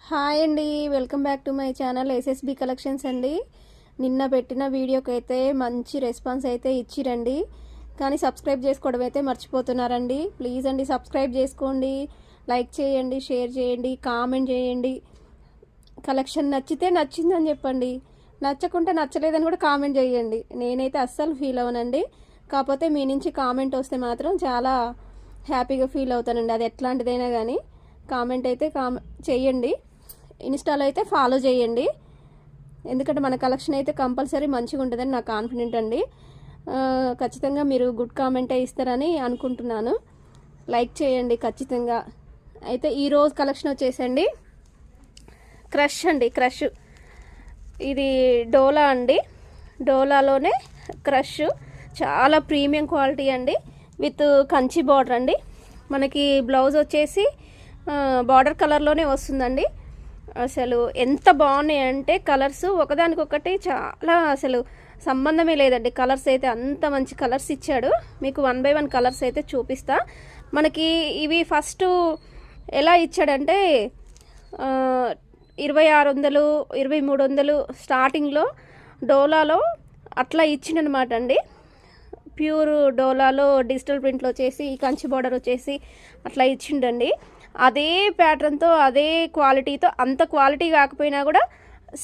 Hi అండి, welcome back to my channel SSB collections అండి. నిన్న పెట్టిన వీడియోకి అయితే మంచి రెస్పాన్స్ అయితే ఇచ్చిరండి, కానీ సబ్స్క్రైబ్ చేసుకోవడం అయితే మర్చిపోతున్నారండి. ప్లీజ్ అండి సబ్స్క్రైబ్ చేసుకోండి, లైక్ చేయండి, షేర్ చేయండి, కామెంట్ చేయండి. కలెక్షన్ నచ్చితే నచ్చిందని చెప్పండి, నచ్చకుంటే నచ్చలేదని కూడా కామెంట్ చేయండి. నేనైతే అస్సలు ఫీల్ అవ్వనండి, కాకపోతే మీ నుంచి కామెంట్ వస్తే మాత్రం చాలా హ్యాపీగా ఫీల్ అవుతానండి. అది ఎట్లాంటిదైనా కానీ కామెంట్ అయితే చేయండి. ఇన్స్టాలో అయితే ఫాలో చేయండి, ఎందుకంటే మన కలెక్షన్ అయితే కంపల్సరీ మంచిగా ఉంటుందని నాకు కాన్ఫిడెంట్ అండి. ఖచ్చితంగా మీరు గుడ్ కామెంటే ఇస్తారని అనుకుంటున్నాను. లైక్ చేయండి ఖచ్చితంగా. అయితే ఈరోజు కలెక్షన్ వచ్చేసండి క్రష్ అండి. క్రష్ ఇది డోలా అండి, డోలాలోనే క్రష్ చాలా ప్రీమియం క్వాలిటీ అండి, విత్ కంచి బార్డర్ అండి. మనకి బ్లౌజ్ వచ్చేసి బార్డర్ కలర్లోనే వస్తుందండి. అసలు ఎంత బాగున్నాయంటే కలర్స్ ఒకదానికొకటి చాలా అసలు సంబంధమే లేదండి. కలర్స్ అయితే అంత మంచి కలర్స్ ఇచ్చాడు. మీకు 1 by 1 కలర్స్ అయితే చూపిస్తా. మనకి ఇవి ఫస్ట్ ఎలా ఇచ్చాడంటే 2600 2300 స్టార్టింగ్లో డోలాలో అట్లా ఇచ్చిండనమాట అండి. ప్యూర్ డోలాలో డిజిటల్ ప్రింట్లో వచ్చేసి కంచి బార్డర్ వచ్చేసి అట్లా ఇచ్చిండండి. అదే ప్యాటర్న్తో అదే క్వాలిటీతో, అంత క్వాలిటీ కాకపోయినా కూడా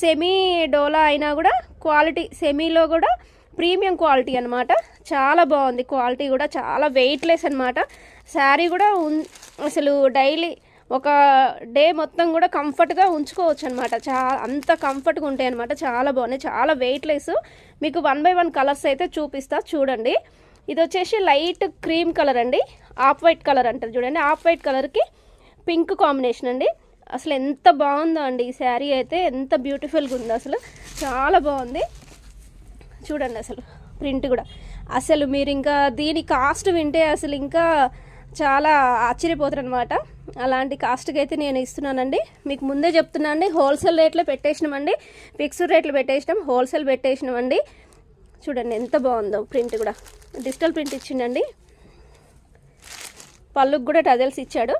సెమీ డోలా అయినా కూడా క్వాలిటీ, సెమీలో కూడా ప్రీమియం క్వాలిటీ అనమాట. చాలా బాగుంది క్వాలిటీ కూడా, చాలా వెయిట్లెస్ అనమాట. శారీ కూడా అసలు డైలీ ఒక డే మొత్తం కూడా కంఫర్ట్గా ఉంచుకోవచ్చు అనమాట. అంత కంఫర్ట్గా ఉంటాయి అనమాట. చాలా బాగున్నాయి, చాలా వెయిట్లెస్. మీకు 1 by 1 కలర్స్ అయితే చూపిస్తా చూడండి. ఇది వచ్చేసి లైట్ క్రీమ్ కలర్ అండి, ఆఫ్ వైట్ కలర్ అంటారు చూడండి. ఆఫ్ వైట్ కలర్కి పింక్ కాంబినేషన్ అండి. అసలు ఎంత బాగుందో అండి ఈ శారీ అయితే, ఎంత బ్యూటిఫుల్గా ఉందో అసలు, చాలా బాగుంది చూడండి. అసలు ప్రింట్ కూడా అసలు మీరు ఇంకా దీని కాస్ట్ వింటే అసలు ఇంకా చాలా ఆశ్చర్యపోతారు అనమాట. అలాంటి కాస్ట్కి అయితే నేను ఇస్తున్నానండి. మీకు ముందే చెప్తున్నానండి, హోల్సేల్ రేట్లో పెట్టేసినామండి, ఫిక్స్డ్ రేట్లు పెట్టేసినాం, హోల్సేల్ పెట్టేసినామండి. చూడండి ఎంత బాగుందో ప్రింట్ కూడా, డిజిటల్ ప్రింట్ ఇచ్చిండండి. పళ్ళుకి కూడా టజల్స్ ఇచ్చాడు.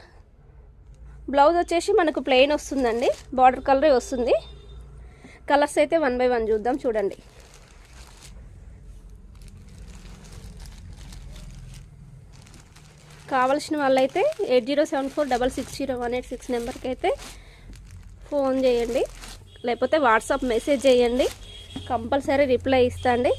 బ్లౌజ్ వచ్చేసి మనకు ప్లెయిన్ వస్తుందండి, బార్డర్ కలరే వస్తుంది. కలర్స్ అయితే 1 by 1 చూద్దాం చూడండి. కావలసిన వాళ్ళైతే 8074660186 నెంబర్కి అయితే ఫోన్ చేయండి, లేకపోతే వాట్సాప్ మెసేజ్ చేయండి. కంపల్సరీ రిప్లై ఇస్తా అండి.